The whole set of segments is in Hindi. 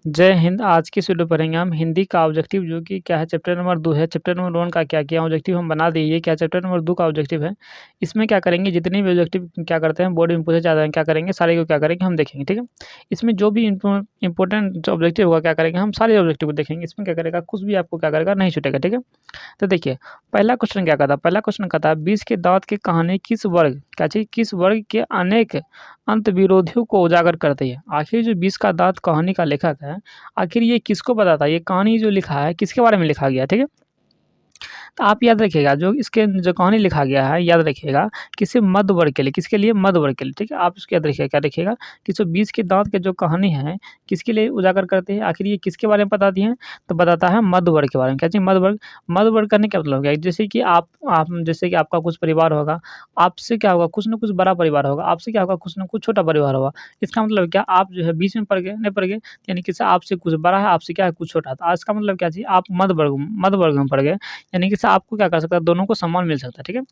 जय हिंद। आज की वीडियो पढ़ेंगे हम हिंदी का ऑब्जेक्टिव, जो कि क्या है, चैप्टर नंबर 2 है। चैप्टर नंबर 1 का क्या किया ऑब्जेक्टिव हम बना दिए। ये क्या चैप्टर नंबर 2 का ऑब्जेक्टिव है। इसमें क्या करेंगे, जितने भी ऑब्जेक्टिव क्या करते हैं बोर्ड में पूछे जाते हैं, क्या करेंगे सारे को क्या करेंगे हम देखेंगे, ठीक है। इसमें जो भी इंपॉर्टेंट जो ऑब्जेक्टिव होगा क्या करेंगे हम सारे ऑब्जेक्टिव को देखेंगे। इसमें क्या करेगा, कुछ भी आपको क्या करेगा नहीं छूटेगा, ठीक है। तो देखिए, पहला क्वेश्चन क्या कहता है। पहला क्वेश्चन कहता है, 20 के दांत की कहानी किस वर्ग क्या चीज किस वर्ग के अनेक अंत विरोधियों को उजागर करती है। आखिर जो 20 का दांत कहानी का लेखक है, आखिर ये किसको बताता है, ये कहानी जो लिखा है किसके बारे में लिखा गया, ठीक है। तो आप याद रखिएगा, जो इसके जो कहानी लिखा गया है, याद रखिएगा किसी मध्य वर्ग के लिए, किसके लिए, मध्य वर्ग के लिए, ठीक है। आप इसको याद रखिएगा, क्या रखिएगा कि जो 20 के दांत के जो कहानी है किसके लिए उजागर करते हैं। आखिर ये किसके बारे में बताती हैं, तो बताता है मध्य वर्ग के बारे में। क्या चाहिए, मध्य वर्ग। मध्य वर्ग करने का मतलब क्या है, जैसे कि आप जैसे कि आपका कुछ परिवार होगा, आपसे क्या होगा, कुछ ना कुछ बड़ा परिवार होगा, आपसे क्या होगा, कुछ ना कुछ छोटा परिवार होगा। इसका मतलब क्या, आप जो है बीच में पड़ गए, नहीं पड़ गए, यानी कि आपसे कुछ बड़ा है, आपसे क्या है कुछ छोटा है। तो आज का मतलब क्या चाहिए, आप मध्य वर्ग में पड़ गए, यानी कि आपको क्या कर सकता है, दोनों को सम्मान मिल सकता है, ठीक है।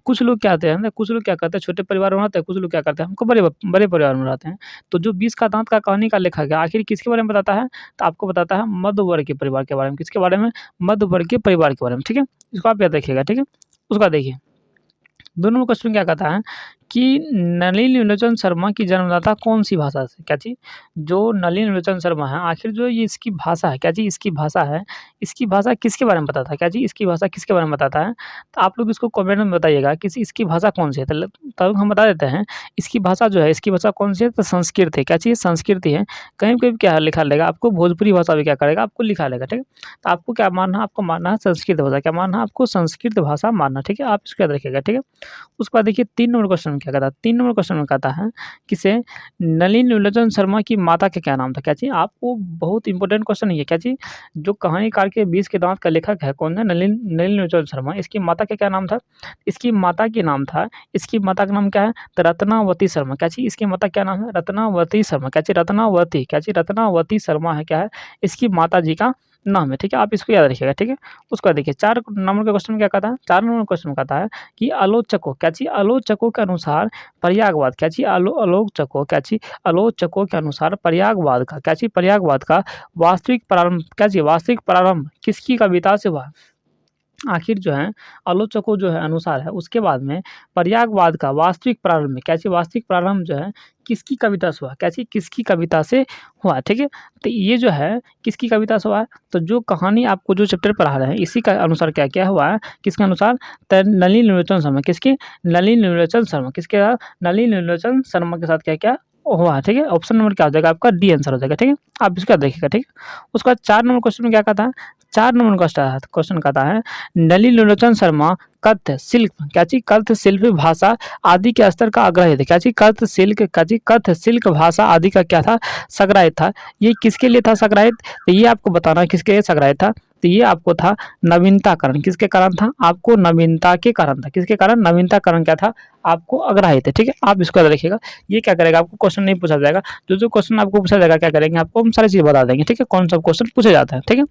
कुछ लोग क्या आते हैं ना, कुछ लोग क्या करते हैं, छोटे परिवार में रहते हैं, कुछ लोग क्या करते हैं, हमको बड़े बड़े परिवार में रहते हैं। तो जो 20 का दांत का कहानी का लेखक है, आखिर किसके बारे में बताता है, तो आपको बताता है मध्य वर्ग के परिवार के बारे में। किसके बारे में, मध्य वर्ग के परिवार के बारे में, ठीक है। इसको आप याद रखिएगा, ठीक है। उसका देखिए, 2 नंबर क्वेश्चन क्या कहता है कि नलिनी लोचन शर्मा की जन्मदाता कौन-सी भाषा से, क्या चीज़, जो नलिनी लोचन शर्मा है, आखिर जो ये इसकी भाषा है, क्या चीज़ इसकी भाषा है, इसकी भाषा किसके बारे में बताता है, क्या चीज़ इसकी भाषा किसके बारे में बताता है। तो आप लोग इसको कमेंट में बताइएगा कि इसकी भाषा कौन-सी है। तब हम बता देते हैं, इसकी भाषा जो है, इसकी भाषा कौन-सी है, तो संस्कृत है। क्या चीज़, संस्कृत है। कहीं-कहीं क्या लिखा रहेगा आपको, भोजपुरी भाषा भी क्या करेगा आपको लिखा रहेगा, ठीक है। तो आपको क्या मानना है, आपको मानना है संस्कृत भाषा, क्या मानना है आपको, संस्कृत भाषा मानना, ठीक है। आप इसको याद रखिएगा, ठीक है। उसके बाद देखिए 3 नंबर क्वेश्चन में क्या कहता है। 3 नंबर क्वेश्चन में कहता है किसे, नलिनी लोचन शर्मा की माता का क्या नाम था। क्या चीज़, आपको बहुत इंपॉर्टेंट क्वेश्चन है ये। क्या चीज़, जो कहानीकार के 20 के दांत का लेखक है कौन है, नलिनी लोचन शर्मा, इसकी माता का क्या नाम था, इसकी माता के नाम था, इसकी माता का नाम क्या है, तो रत्नावती शर्मा। क्या चीज़, इसकी माता क्या नाम है, रत्नावती शर्मा। क्या चीज़, रत्नावती, क्या चीज़, रत्नावती शर्मा है, क्या है इसकी माता जी का नाम है, ठीक है। आप इसको याद रखिएगा, ठीक है। उसके बाद देखिए 4 नंबर का क्वेश्चन में क्या कहता है, 4 नंबर क्वेश्चन में कहता है कि आलोचकों, क्या चीज़, आलोचकों के अनुसार पर्यायवाद, क्या चीज़, आलोचकों, क्या चीज़, आलोचकों के अनुसार पर्यायवाद का, क्या चीज़, पर्यायवाद का वास्तविक प्रारंभ, क्या चीज़, वास्तविक प्रारंभ किसकी कविता से हुआ। आखिर जो है आलोचकों जो है अनुसार है, उसके बाद में पर्यायवाद का वास्तविक प्रारंभ में, क्या चीज़, वास्तविक प्रारंभ जो है किसकी कविता से हुआ, क्या चीज़, किसकी कविता से हुआ, ठीक है। तो ये जो है किसकी कविता से हुआ है, तो जो कहानी आपको जो चैप्टर पढ़ा रहे हैं इसी का अनुसार क्या क्या हुआ है, किसके अनुसार, तो नलिनी लोचन शर्मा, किसके, नलिनी लोचन शर्मा, किसके साथ, नलिनी लोचन शर्मा के साथ क्या क्या हुआ है, ठीक है। ऑप्शन नंबर क्या हो जाएगा आपका, डी आंसर हो जाएगा, ठीक है। आप इसका देखिएगा, ठीक है। उसके बाद 4 नंबर क्वेश्चन में क्या कहता है, 4 नंबर का क्वेश्चन कहता है, नलिनी लोचन शर्मा कथ्य शिल्प, क्या चीज, कथ्य शिल्प भाषा आदि के स्तर का आग्रही था। क्या चीज, कथ्य शिल्प, क्या चीज, कथ्य शिल्प भाषा आदि का क्या था, संग्रहित था। ये किसके लिए था संग्रहित, तो ये आपको बताना है किसके लिए संग्रहित था। तो ये आपको था नवीनताकरण, किसके कारण था, आपको नवीनता के कारण था। किसके कारण, नवीनताकरण क्या था, आपको आग्रहित है, ठीक है। आप इसको याद रखिएगा। ये क्या करेगा, आपको क्वेश्चन नहीं पूछा जाएगा, जो जो क्वेश्चन आपको पूछा जाएगा क्या करेंगे, आपको हम सारी चीज़ बता देंगे, ठीक है, कौन सा क्वेश्चन पूछा जाता है, ठीक है।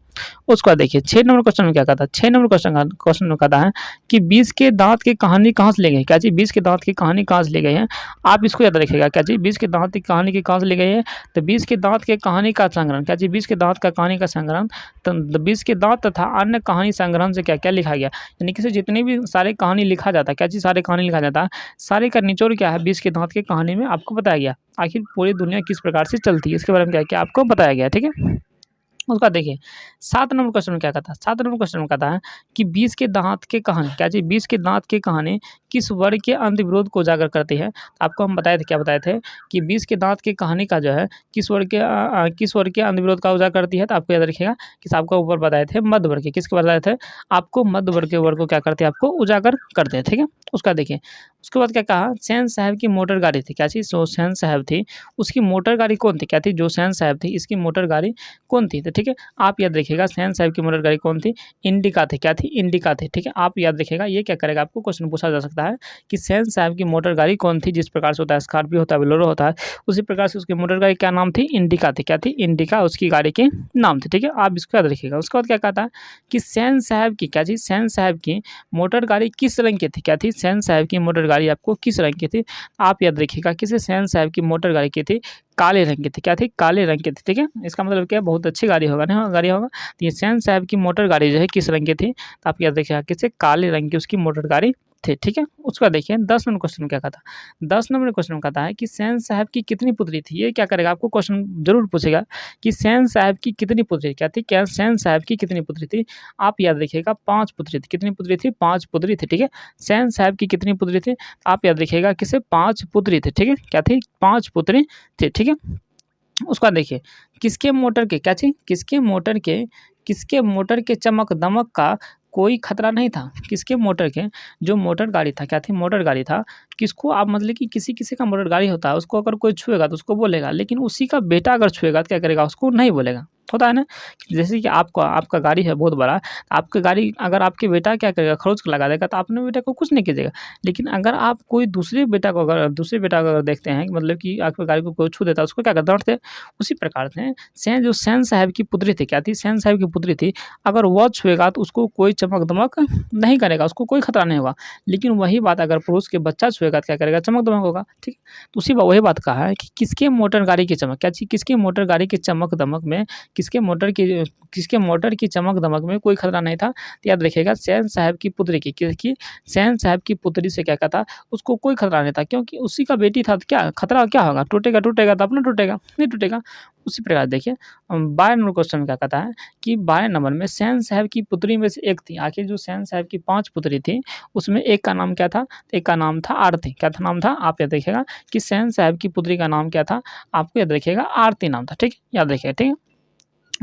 उसके बाद देखिए 6 नंबर क्वेश्चन में क्या कहता है, 6 नंबर क्वेश्चन में कहता है कि 20 के दांत की कहानी कहाँ से ली गई। क्या चीज़, 20 के दांत की कहानी कहाँ से ली गई है, आप इसको याद रखिएगा। क्या चीज़, 20 के दांत की कहानी की कहाँ से ली गई है, तो 20 के दांत के कहानी का संग्रहण, क्या चीज़, 20 के दांत का कहानी का संग्रहण, तो 20 के दांत तथा अन्य कहानी संग्रहण से क्या क्या लिखा गया, यानी कि जितनी भी सारे कहानी लिखा जाता है, क्या चीज़, सारे कहानी लिखा जाता है, सारे का निचोड़ क्या है, 20 के दांत की कहानी में आपको बताया गया। आखिर पूरी दुनिया किस प्रकार से चलती है इसके बारे में क्या क्या आपको बताया गया, ठीक है। उसका देखिए 7 नंबर क्वेश्चन में क्या कहता है, 7 नंबर क्वेश्चन में कहता है कि 20 के दांत की कहानी, क्या चीज़, 20 के दांत की कहानी किस वर्ग के अंतविरोध को उजागर करती है। तो आपको हम बताए थे, क्या बताए थे कि 20 के दांत की कहानी का जो है किस वर्ग के अंतविरोध का उजागर करती है। तो आपको याद रखिएगा कि आपको ऊपर बताए थे मध्य वर्ग के, किसके बताए थे, आपको मध्य वर्ग के वर्ग को क्या करते हैं, आपको उजागर करते हैं, ठीक है। उसका देखिए उसके बाद क्या कहा, सैन साहब की मोटर गाड़ी थी, क्या चीज़, सो सैन साहब थी, उसकी मोटर गाड़ी कौन थी, क्या थी, जो सैन साहब थी इसकी मोटर गाड़ी कौन थी। तो ठीक है, आप याद रखिएगा सैन साहब की मोटर गाड़ी कौन थी, इंडिका थी, क्या थी, इंडिका थी, ठीक है। आप याद रखिएगा, ये क्या करेगा, आपको क्वेश्चन पूछा जा सकता है कि सैन साहब की मोटर गाड़ी कौन थी। जिस प्रकार से होता है स्कॉर्पियो होता है, बोलेरो होता है, उसी प्रकार से उसकी मोटर गाड़ी क्या नाम थी, इंडिका थी, क्या थी, इंडिका उसकी गाड़ी के नाम थे, ठीक है। आप इसको याद रखिएगा। उसके बाद क्या कहता है कि सैन साहब की, क्या चीज़, सैन साहब की मोटर गाड़ी किस रंग की थी, क्या थी, सैन साहब की मोटर गाड़ी आपको किस रंग की थी? आप याद रखिएगा किस सेन साहब की मोटर गाड़ी की थी? काले रंग की थी। क्या थी? काले रंग की थी, ठीक है। इसका मतलब क्या है? बहुत अच्छी गाड़ी होगा ना, गाड़ी होगा। तो ये सेन साहब की मोटर गाड़ी जो है किस रंग की थी? तो आप याद रखिएगा किससे? काले रंग की उसकी मोटर गाड़ी थी, ठीक है। उसका देखिए 10 नंबर क्वेश्चन क्या कहता है? 10 नंबर क्वेश्चन कहता है कि सेन साहब की कितनी पुत्री थी? ये क्या करेगा? आपको क्वेश्चन जरूर पूछेगा कि सेन साहब की कितनी पुत्री क्या थी? क्या सेन साहब की कितनी पुत्री थी? आप याद रखिएगा 5 पुत्री थी। कितनी पुत्री थी? 5 पुत्री थी, ठीक है। सेन साहब की कितनी पुत्री थी? आप याद रखिएगा किसे? 5 पुत्री थी, ठीक है। क्या थी? 5 पुत्री थी, ठीक है। उसका देखिए किसके मोटर के क्या चीज? किसके मोटर के चमक दमक का कोई खतरा नहीं था? किसके मोटर के? जो मोटर गाड़ी था, क्या थी? मोटर गाड़ी था। किसको आप मतलब कि किसी किसी का मोटर गाड़ी होता है, उसको अगर कोई छुएगा तो उसको बोलेगा, लेकिन उसी का बेटा अगर छुएगा तो क्या करेगा? उसको नहीं बोलेगा। होता है ना, जैसे कि आपका गाड़ी है बहुत बड़ा, आपकी गाड़ी अगर आपके बेटा क्या करेगा? खरोच को लगा देगा तो अपने बेटे को कुछ नहीं कीजिएगा। लेकिन अगर आप कोई दूसरे बेटा को अगर देखते हैं, मतलब कि आपकी गाड़ी को कोई छू देता है, उसको क्या करते हैं? डाँटते हैं। उसी प्रकार से जो सेन साहब की पुत्री थी, क्या थी? सेन साहब की पुत्री थी। अगर वह छुएगा तो उसको कोई चमक-दमक नहीं करेगा, उसको कोई खतरा नहीं होगा। लेकिन वही बात अगर पुरुष के बच्चा छुएगा तो क्या करेगा? चमक-दमक होगा, ठीक है। तो वही बात कहा है कि किसके मोटर गाड़ी की चमक, क्या चीज़? किसके मोटर गाड़ी की चमक-दमक में, किसके मोटर की चमक-दमक में कोई खतरा नहीं था? तो याद रखिएगा सेन साहब की पुत्री की, किसकी? सेन साहब की पुत्री से क्या कहता? उसको कोई खतरा नहीं था, क्योंकि उसी का बेटी था। तो क्या खतरा क्या होगा? टूटेगा तो अपना टूटेगा, नहीं टूटेगा। उसी प्रकार देखिए 12 नंबर क्वेश्चन में क्या कहता है कि 12 नंबर में सेन साहब की पुत्री में से एक थी। आखिर जो सेन साहब की 5 पुत्री थी, उसमें एक का नाम क्या था? एक का नाम था आरती। क्या था नाम था? आप याद रखिएगा कि सेन साहब की पुत्री का नाम क्या था? आपको याद रखिएगा आरती नाम था, ठीक है। याद रखिएगा, ठीक है।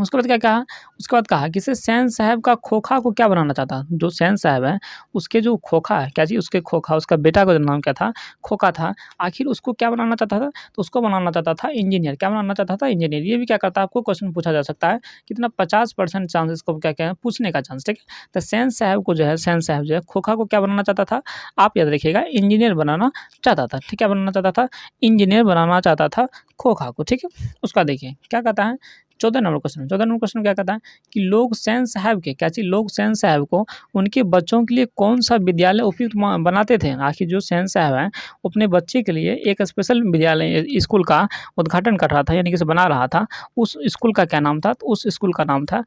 उसके बाद क्या कहा? उसके बाद कहा कि से सेन साहब का खोखा को क्या बनाना चाहता? जो सेन साहब है, उसके जो खोखा है, क्या चीज़? उसके खोखा, उसका बेटा का नाम क्या था? खोखा था। आखिर उसको क्या बनाना चाहता था? तो उसको बनाना चाहता था इंजीनियर। क्या बनाना चाहता था? इंजीनियर। ये भी क्या करता है? आपको क्वेश्चन पूछा जा सकता है। कितना? 50% चांस इसको क्या है? पूछने का चांस, ठीक है। तो सेन साहब जो है खोखा को क्या बनाना चाहता था? आप याद रखिएगा इंजीनियर बनाना चाहता था, ठीक है। क्या बनाना चाहता था? इंजीनियर बनाना चाहता था खोखा को, ठीक है। उसका देखिए क्या कहता है? 14 नंबर क्वेश्चन क्या कहता है कि लोग सेन साहब के, क्या चीज़? लोग सेन साहब को उनके बच्चों के लिए कौन-सा विद्यालय उपयुक्त बनाते थे? आखिर जो सेन साहब हैं, वो अपने बच्चे के लिए एक स्पेशल विद्यालय स्कूल का उद्घाटन कर रहा था, यानी कि उसे बना रहा था। उस स्कूल का क्या नाम था? तो उस स्कूल का नाम था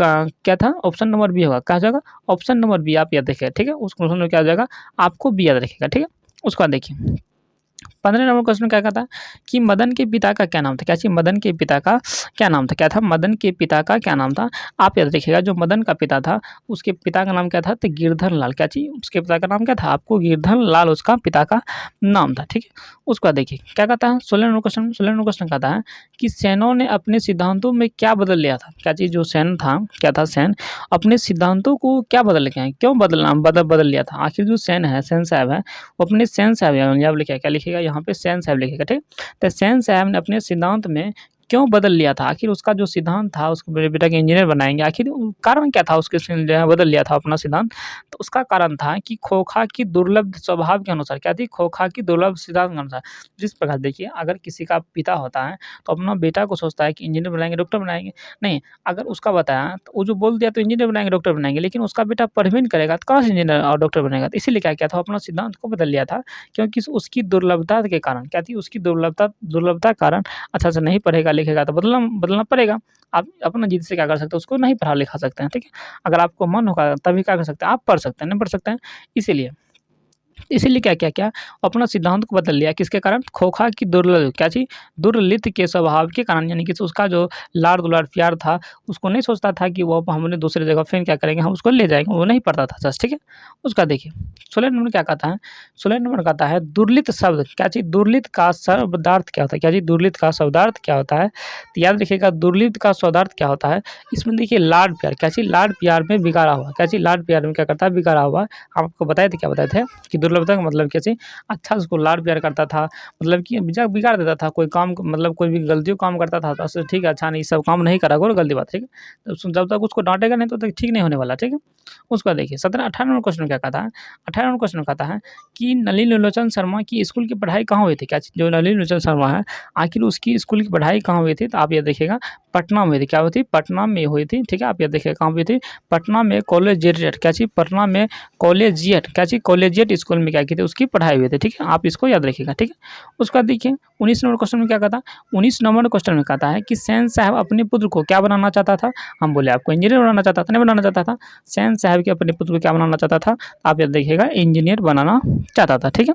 क्या था? ऑप्शन नंबर बी होगा। क्या हो जाएगा? ऑप्शन नंबर बी आप याद रखिएगा, ठीक है। उस क्वेश्चन में क्या हो जाएगा? आपको बी याद रखिएगा, ठीक है। उसके बाद देखिए 15 नंबर क्वेश्चन क्या कहता है कि मदन के पिता का क्या नाम था? क्या चीज़? मदन के पिता का क्या नाम था? क्या था? मदन के पिता का क्या नाम था? आप याद रखिएगा जो मदन का पिता था, उसके पिता का नाम क्या था? तो गिरधर लाल। क्या चीज़? उसके पिता का नाम क्या था? आपको गिरधर लाल उसका पिता का नाम था, ठीक है। उसके बाद देखिए क्या कहता है? 16 नंबर क्वेश्चन कहता है कि सेनों ने अपने सिद्धांतों में क्या बदल लिया था? क्या चीज़? जो सेन था, क्या था? सेन अपने सिद्धांतों को क्या बदल के आए? क्यों बदल लिया था? आखिर जो सेन है, सेन साहब है, वो अपने सेन साहब यहाँ लिखा है, क्या लिखेगा? यहाँ पे सेन साहब लिखेगा, ठीक। तो सेन साहब ने अपने सिद्धांत में क्यों बदल लिया था? आखिर उसका जो सिद्धांत था, उसको मेरे बेटा के इंजीनियर बनाएँगे, आखिर कारण क्या था उसके जो है बदल लिया था अपना सिद्धांत? तो उसका कारण था कि खोखा की दुर्लभ स्वभाव के अनुसार, क्या थी? खोखा की दुर्लभ सिद्धांत के अनुसार। जिस प्रकार देखिए अगर किसी का पिता होता है, तो अपना बेटा को सोचता है कि इंजीनियर बनाएँगे, डॉक्टर बनाएँगे। नहीं, अगर उसका बताया तो वो जो बोल दिया तो इंजीनियर बनाएँगे, डॉक्टर बनाएँगे, लेकिन उसका बेटा पढ़ भी नहीं करेगा तो कहाँ से इंजीनियर और डॉक्टर बनेगा? तो इसीलिए क्या किया था? अपना सिद्धांत को बदल लिया था, क्योंकि उसकी दुर्लभता के कारण। क्या थी? उसकी दुर्लभता के कारण अच्छा से नहीं पढ़ेगा लिखेगा तो बदलना पड़ेगा। आप अपना जिद से क्या कर सकते हैं? उसको नहीं पढ़ा-लिखा सकते हैं, ठीक है। अगर आपको मन होगा तभी क्या कर सकते हैं? आप पढ़ सकते हैं, नहीं पढ़ सकते हैं, इसीलिए क्या किया क्या? अपना सिद्धांत को बदल लिया, किसके कारण? खोखा की क्या चीज़? दुर्लभ के स्वभाव के कारण, यानी कि उसका जो लाड़-दुलार प्यार था, उसको नहीं सोचता था कि वो हमने दूसरी जगह फिर क्या करेंगे, हम उसको ले जाएँगे, वो नहीं पढ़ता था जस्ट, ठीक है। उसका देखिए 16 नंबर क्या कहता है? 16 नंबर कहता है दुर्लित शब्द, क्या चीज़? दुर्लित का शब्दार्थ क्या होता है? क्या चीज़? दुर्लित का शब्दार्थ क्या होता है? तो याद रखिएगा दुर्लित का शब्दार्थ क्या होता है? इसमें देखिए लाड-प्यार, क्या चीज़? लाड-प्यार में बिगाड़ा हुआ, क्या चीज़? लाड-प्यार में क्या करता है? बिगाड़ा हुआ। आपको बताए थे, क्या बताए थे कि दुर्लभता का मतलब क्या चीज़? अच्छा उसको लाड-प्यार करता था, मतलब कि बिगाड़ देता था, कोई काम मतलब कोई भी गलतियों काम करता था, तो ठीक है, अच्छा नहीं सब काम नहीं करा करो, गलती बात, ठीक है। तो जब तक उसको डाँटेगा नहीं तब तक ठीक नहीं होने वाला, ठीक है। उसका देखिए 18 नंबर क्वेश्चन क्या कहता है? 18 नंबर क्वेश्चन कहता है कि नलिनी लोचन शर्मा की स्कूल की पढ़ाई कहाँ हुई थी? क्या चीज़? जो नलिनी लोचन शर्मा है, आखिर उसकी स्कूल की पढ़ाई कहाँ हुई थी? तो आप ये देखिएगा पटना में हुई थी। क्या हुई थी? पटना में हुई थी, ठीक है। आप ये देखिए कहाँ हुई थी? पटना में कॉलेजिएट, क्या चीज़? पटना में कॉलेजिएट, क्या चीज़? कॉलेजिएट स्कूल में क्या किए थे, उसकी पढ़ाई हुए थे। ठीक है, आप इसको याद रखिएगा। ठीक है, उसका देखिए 19 नंबर क्वेश्चन में क्या कहता है, 19 नंबर क्वेश्चन में कहता है कि सैन साहब अपने पुत्र को क्या बनाना चाहता था। हम बोले आपको इंजीनियर बनाना चाहता था, नहीं बनाना चाहता था। सैन साहब के अपने पुत्र को क्या बनाना चाहता था, आप याद देखिएगा, इंजीनियर बनाना चाहता था। ठीक है,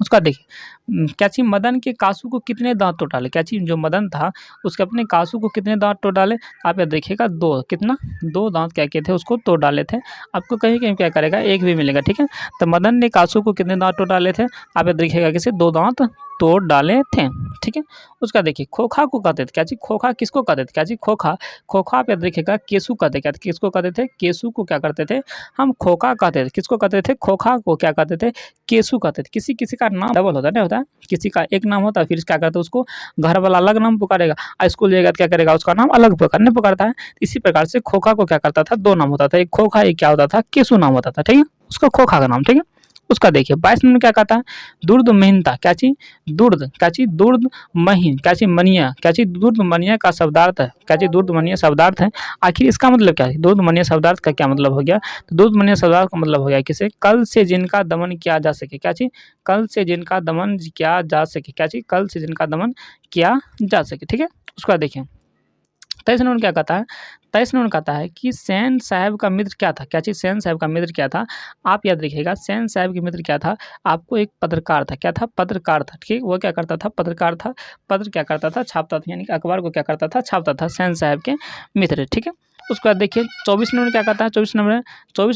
उसका देखिए क्या चीज, मदन के कासू को कितने दांत टूट डाले। क्या चीज, जो मदन था उसके अपने कासू को कितने दांत टूट डाले, आप याद देखिएगा 2, कितना 2 दांत क्या किए थे, उसको तोड़ डाले थे। आपको कहीं कहीं क्या करेगा, एक भी मिलेगा। ठीक है, तो मदन ने कासू को कितने दांत तोड़ डाले थे, आप याद देखिएगा किसे, 2 दांत तोड़ डाले थे। ठीक है, उसका देखिए खोखा को कहते थे, क्या चीज, खोखा किसको कहते थे, क्या चीज, खोखा। खोखा आप याद देखिएगा केसू कहते, क्या किसको कहते थे, केसू को क्या करते थे हम, खोखा कहते थे। किसको कहते थे, खोखा को क्या कहते थे, केसू कहते थे। किसी किसी का नाम डबल होता है, नहीं होता है, किसी का एक नाम होता है, फिर क्या करते हैं उसको घर वाला अलग नाम पुकारेगा, स्कूल जाएगा तो क्या करेगा, उसका नाम अलग पुकारता है। इसी प्रकार से खोखा को क्या करता था, 2 नाम होता था, एक खोखा, एक क्या होता था, केसू नाम होता था। ठीक है, उसका खोखा का नाम। ठीक है, उसका देखिए 22 नंबर क्या कहता है, दुर्द महीनता, क्या चीज, दुर्द, क्या चीज, दुर्द महीन, क्या चीज, मनिया, क्या चीज, दुर्द मनिया का शब्दार्थ है, क्या चीज, दुर्द मनिया शब्दार्थ है। आखिर इसका मतलब क्या है, दुर्द मनिया शब्दार्थ का क्या मतलब हो गया, तो दुर्द मनिया शब्दार्थ का मतलब हो गया किसे, कल से जिनका दमन किया जा सके। क्या चीज, कल से जिनका दमन किया जा सके, क्या चीज, कल से जिनका दमन किया जा सके। ठीक है, उसका देखिए 23 नंबर क्या कहता है, 23 नंबर कहता है कि सैन साहब का मित्र क्या था। क्या चीज, सैन साहब का मित्र क्या था, आप याद रखिएगा सैन साहब के मित्र क्या था, आपको एक पत्रकार था। क्या था, पत्रकार था। ठीक, वो क्या करता था, पत्रकार था। पत्र क्या करता था, छापता था, यानी कि अखबार को क्या करता था, छापता था, सैन साहब के मित्र। ठीक है, उसके बाद देखिए 24 नंबर क्या कहता है, 24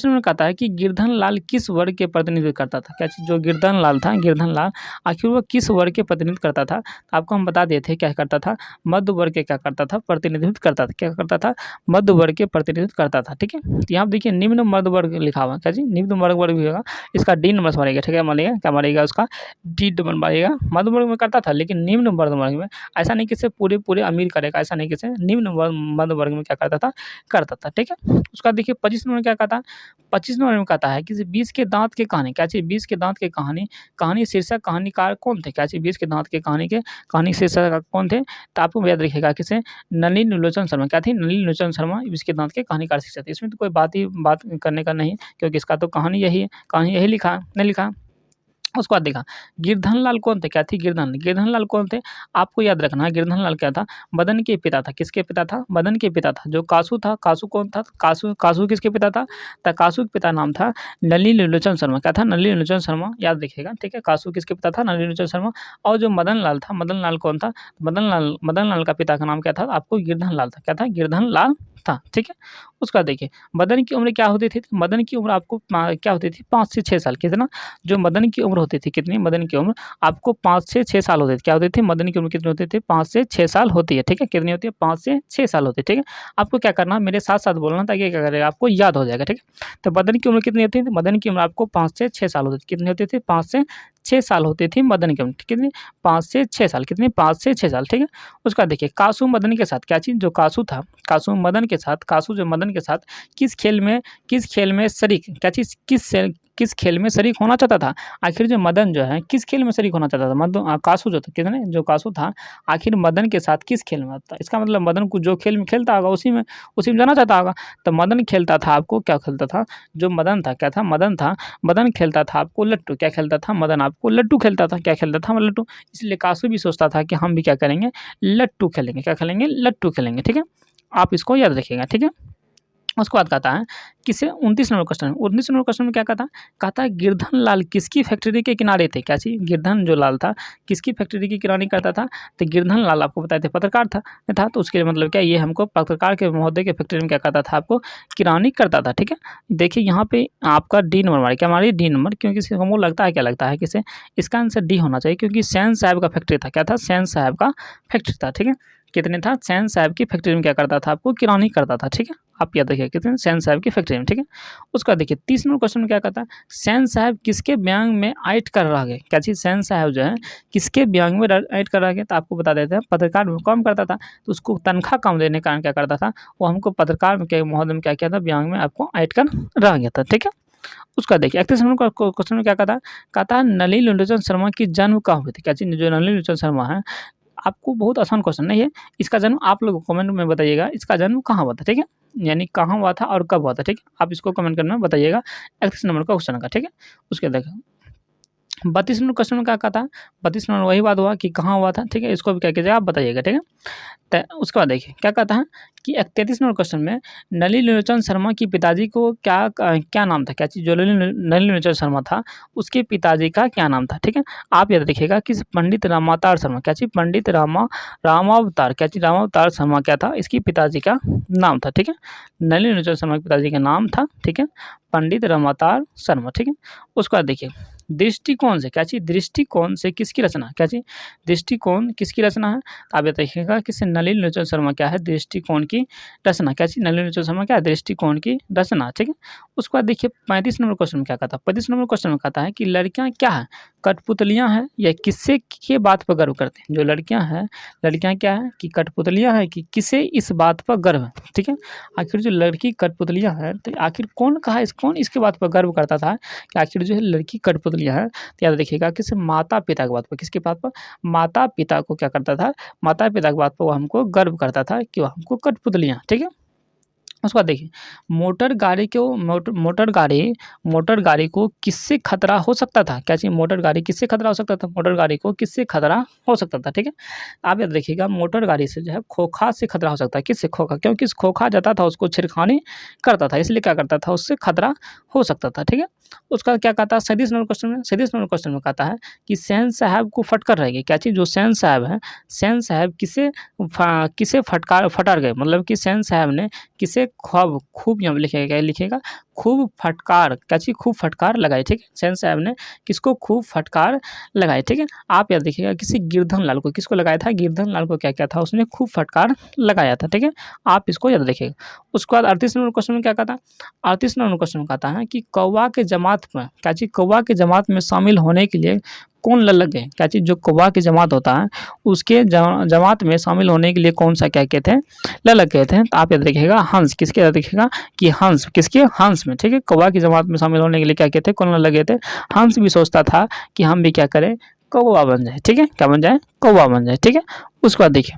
नंबर कहता है कि गिरधन लाल किस वर्ग के प्रतिनिधित्व करता था। क्या चीज, जो गिरधन लाल था, गिरधन लाल आखिर वो किस वर्ग के प्रतिनिधित्व करता था, तो आपको हम बता दिए थे क्या करता था, मध्य वर्ग के क्या करता था, प्रतिनिधित्व करता था। क्या करता था, मध्य वर्ग के प्रतिनिधित्व करता था। ठीक है, तो यहाँ देखिए निम्न मध्य वर्ग लिखा हुआ, क्या जी, निम्न वर्ग भी होगा, इसका डी नंबर से मारेगा। ठीक है, मानेगा क्या मारेगा, उसका डी नंबर मारेगा। मध्य वर्ग में करता था, लेकिन निम्न मध्य वर्ग में, ऐसा नहीं कि पूरे पूरे अमीर करेगा, ऐसा नहीं कि निम्न मध्य वर्ग में क्या करता था। ठीक है, उसका देखिए 25 नंबर क्या कहता है, 25 नंबर में कहता है कि 20 के दांत के कहानी, क्या चीज, 20 के दांत के कहानी शीर्षक कहानीकार कौन थे। क्या चीज, 20 के दांत के कहानी शीर्षक कौन थे, तो आपको याद रखिएगा किसे, नलिनी लोचन शर्मा। क्या थी, नलिनी लोचन शर्मा 20 के दांत के कहानीकार शीर्षक थे। इसमें तो कोई बात करने का नहीं, क्योंकि इसका तो कहानी यही लिखा नहीं लिखा। उसके बाद देखा गिरधन लाल कौन थे, क्या थी, गिरधन लाल कौन थे, आपको याद रखना है। गिरधन लाल क्या था, मदन के पिता था। किसके पिता था, मदन के पिता था। जो कासू था, कासू कौन था, कासू किसके पिता था, तो कासू के पिता नाम था नलिनी लोचन शर्मा। क्या था, नलिनी लोचन शर्मा, याद रखिएगा। ठीक है, कासू किसके पिता था, नलिनी लोचन शर्मा। और जो मदन लाल था, मदन लाल कौन था, मदन लाल का पिता का नाम क्या था, आपको गिरधन लाल था। क्या था, गिरधन लाल था। ठीक है, उसका देखिए मदन की उम्र क्या होती थी, मदन की उम्र आपको क्या होती थी, 5 से 6 साल। कितना, जो मदन की उम्र होती थी, कितनी, मदन की उम्र आपको 5 से 6 साल होती थी। क्या होती थी, मदन की उम्र कितनी होती थी, 5 से 6 साल होती है। ठीक है, कितनी होती है, 5 से 6 साल होती है। ठीक है, आपको क्या करना, मेरे साथ साथ बोलना, ताकि क्या करेगा, आपको याद हो जाएगा। ठीक है, तो मदन की उम्र कितनी होती थी, मदन की उम्र आपको 5 से 6 साल होती थी। कितनी होती थी, 5 से 6 साल होती थी मदन की उम्र। कितनी, 5 से 6 साल, कितनी, 5 से 6 साल। ठीक है, उसका देखिए कासू मदन के साथ, क्या चीज़, जो कासू था, कासू जो मदन के साथ किस खेल में शरीक, क्या चीज़, किस खेल में शरीक होना चाहता था। आखिर जो मदन जो है किस खेल में शरीक होना चाहता था, कासू जो था, कितने, जो कासू था आखिर मदन के साथ किस खेल में था। इसका मतलब मदन को जो खेल में खेलता होगा उसी में जाना चाहता होगा। तो मदन खेलता था, आपको क्या खेलता था, जो मदन था, क्या था, मदन खेलता था आपको लट्टू। क्या खेलता था, मदन आपको लट्टू खेलता था। क्या खेलता था, लट्टू। इसलिए कासू भी सोचता था कि हम भी क्या करेंगे, लट्टू खेलेंगे। क्या खेलेंगे, लट्टू खेलेंगे। ठीक है, आप इसको याद रखिएगा। ठीक है, उसके बाद कहता है किसे, 29 नंबर क्वेश्चन में क्या कहता है गिरधन लाल किसकी फैक्ट्री के किनारे थे। क्या चीज, गिरधन जो लाल था किसकी फैक्ट्री की किरानी करता था, तो गिरधन लाल आपको बताए थे पत्रकार था। तो उसके लिए मतलब क्या, ये हमको पत्रकार के महोदय के फैक्ट्री में क्या करता था, आपको किरानी करता था। ठीक है, देखिए यहाँ पे आपका डी नंबर मारे, क्या मारे, डी नंबर, क्योंकि हमको लगता है, क्या लगता है किसे, इसका आंसर डी होना चाहिए, क्योंकि सैन साहब का फैक्ट्री था। क्या था, सैन साहब का फैक्ट्री था। ठीक है, कितने था, सैन साहब की फैक्ट्री में क्या करता था, आपको किरानी करता था। ठीक है, आप याद रखिए, कितने, सैन साहब की फैक्ट्री में। ठीक है, उसका देखिए 30 नंबर क्वेश्चन में क्या कहता है, सैन साहब किसके व्यंग में ऐड कर रह गए। क्या चीज़, सैन साहब जो है किसके व्यंग में ऐड कर रह गए, तो आपको बता देते हैं पत्रकार में काम करता था, तो उसको तनख्वाह कम देने के कारण क्या करता था, वो हमको पत्रकार में महोदय में क्या किया था, व्यंग में आपको ऐड कर रह गया था। ठीक है, उसका देखिए 31 नंबर क्वेश्चन में क्या कहता है, नलिनी लोचन शर्मा की जन्म कहाँ हुई थी। क्या चीज़, जो नलिनी लोचन शर्मा है आपको बहुत आसान क्वेश्चन नहीं है। इसका जन्म आप लोग कमेंट में बताइएगा, इसका जन्म कहाँ हुआ था, ठीक है, यानी कहाँ हुआ था और कब हुआ था, ठीक है, आप इसको कमेंट करने में बताइएगा 31 नंबर का क्वेश्चन का, ठीक है। उसके देखो 32 नंबर क्वेश्चन में क्या कहा था, 32 नंबर वही बात हुआ कि कहाँ हुआ था, ठीक है, इसको भी क्या कीजिएगा आप बताइएगा, ठीक है। तो उसके बाद देखिए क्या कहता है कि 33 नंबर क्वेश्चन में नलिनी लोचन शर्मा की पिताजी को क्या नाम था, क्या चीज़, जो नलिनी लोचन शर्मा था उसके पिताजी का क्या नाम था, ठीक है। आप याद रखिएगा कि पंडित रामावतार शर्मा, क्या चीज़, पंडित रामावतार, क्या चीज़, रामावतार शर्मा क्या था, इसकी पिताजी का नाम था, ठीक है। नलिनी लोचन शर्मा के पिताजी का नाम था, ठीक है, पंडित रामावतार शर्मा, ठीक है। उसके बाद देखिए दृष्टिकोण से, क्या चीज़, दृष्टिकोण से किसकी रचना, क्या चीज़, दृष्टिकोण किसकी रचना है, तो आप ये देखिएगा कि नलिनी लोचन शर्मा क्या है, दृष्टिकोण की रचना, क्या चीज़, नलिनी लोचन शर्मा क्या है, दृष्टिकोण की रचना, ठीक है। उसके बाद देखिए 35 नंबर क्वेश्चन में क्या कहता है, 35 नंबर क्वेश्चन में कहता है कि लड़कियां क्या है, कठपुतलियां हैं या किससे के बात पर गर्व करते हैं, जो लड़कियां हैं, लड़कियां क्या है कि कठपुतलियां हैं कि किसे इस बात पर गर्व है, ठीक है। आखिर जो लड़की कठपुतलियां हैं तो आखिर कौन कौन इसके बात पर गर्व करता था कि आखिर जो है लड़की कठपुतलियां हैं, तो याद रखिएगा किस माता पिता की बात पर, किसकी बात पर, माता पिता को क्या करता था, माता पिता की बात पर वो हमको गर्व करता था कि वो हमको कठपुतलियां, ठीक है। उसके बाद देखिए मोटर गाड़ी को किससे खतरा हो सकता था, क्या चीज़, मोटर गाड़ी किससे खतरा हो सकता था, मोटर गाड़ी को किससे खतरा हो सकता था, ठीक है। आप याद रखिएगा मोटर गाड़ी से जो है खोखा से खतरा हो सकता है, किससे, खोखा, क्योंकि इस खोखा जाता था उसको छिड़खानी करता था, इसलिए क्या करता था, उससे खतरा हो सकता था, ठीक है। उसका क्या कहता है 37 नंबर क्वेश्चन में, 37 नंबर क्वेश्चन में कहता है कि सैन साहब को फटकार रहेगी, क्या चीज़, जो सैन साहब है, सैन साहब किसे फटार गए, मतलब कि सैन साहब ने किसे खूब यहाँ लिखेगा, क्या लिखेगा, खूब फटकार, क्या चीज़, खूब फटकार लगाई, ठीक है। सैन साहब ने किसको खूब फटकार लगाई, ठीक है। आप याद देखिएगा किसी गिरधन लाल को, किसको लगाया था, गिरधन लाल को क्या क्या था, उसने खूब फटकार लगाया था, ठीक है। आप इसको याद रखिएगा। उसके बाद 38 नंबर क्वेश्चन में क्या कहता है, 38 नंबर क्वेश्चन में कहता है कि कौवा के जमात में, क्या चीज़, कौवा के जमात में शामिल होने के लिए कौन ललक गए, क्या चीज़, जो कौवा की जमात होता है उसके जमात में शामिल होने के लिए कौन सा क्या कहते हैं, ललक गए थे। तो आप याद रखिएगा हंस, किसके याद रखिएगा कि हंस, किसके, हंस में, ठीक है। कौवा की जमात में शामिल होने के लिए क्या कहते हैं, कौन ललक गए थे, हंस भी सोचता था कि हम भी क्या करें, कौवा बन जाए, ठीक है, क्या बन जाए, कौवा बन जाए, ठीक है। उसके बाद देखिए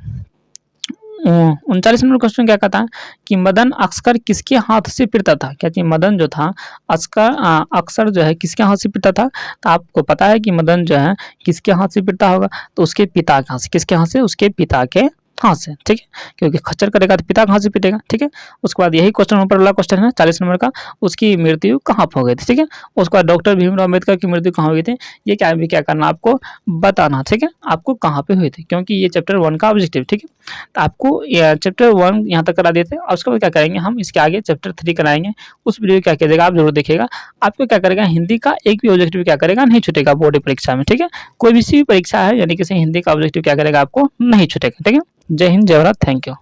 39 नंबर क्वेश्चन क्या कहता है कि मदन अक्सर किसके हाथ से पिटता था, क्या चीज़, मदन जो था अक्सर जो है किसके हाथ से पिटता था, तो आपको पता है कि मदन जो है किसके हाथ से पिटता होगा, तो उसके पिता के हाथ से, किसके हाथ से, उसके पिता के हाथ से, ठीक है, क्योंकि खच्चर करेगा तो पिता कहाँ से पिटेगा, ठीक है। उसके बाद यही क्वेश्चन ऊपर वाला क्वेश्चन है 40 नंबर का, उसकी मृत्यु कहाँ पर हो गई थी, ठीक है। उसके बाद डॉक्टर भीमराव अम्बेडकर की मृत्यु कहाँ हुई थी, ये क्या करना आपको बताना, ठीक है, आपको कहाँ पे हुई थी, क्योंकि ये चैप्टर 1 का ऑब्जेक्टिव, ठीक है। तो आपको चैप्टर 1 यहाँ तक करा देते हैं और उसके बाद क्या करेंगे हम इसके आगे चैप्टर 3 कराएंगे, उस वीडियो क्या कीजिएगा आप जरूर देखिएगा। आपको क्या करेगा हिंदी का एक भी ऑब्जेक्टिव क्या करेगा नहीं छूटेगा बोर्ड परीक्षा में, ठीक है। कोई भी परीक्षा है यानी कि हिंदी का ऑब्जेक्टिव क्या करेगा आपको नहीं छूटेगा, ठीक है। जय हिंद, जय भारत, थैंक यू।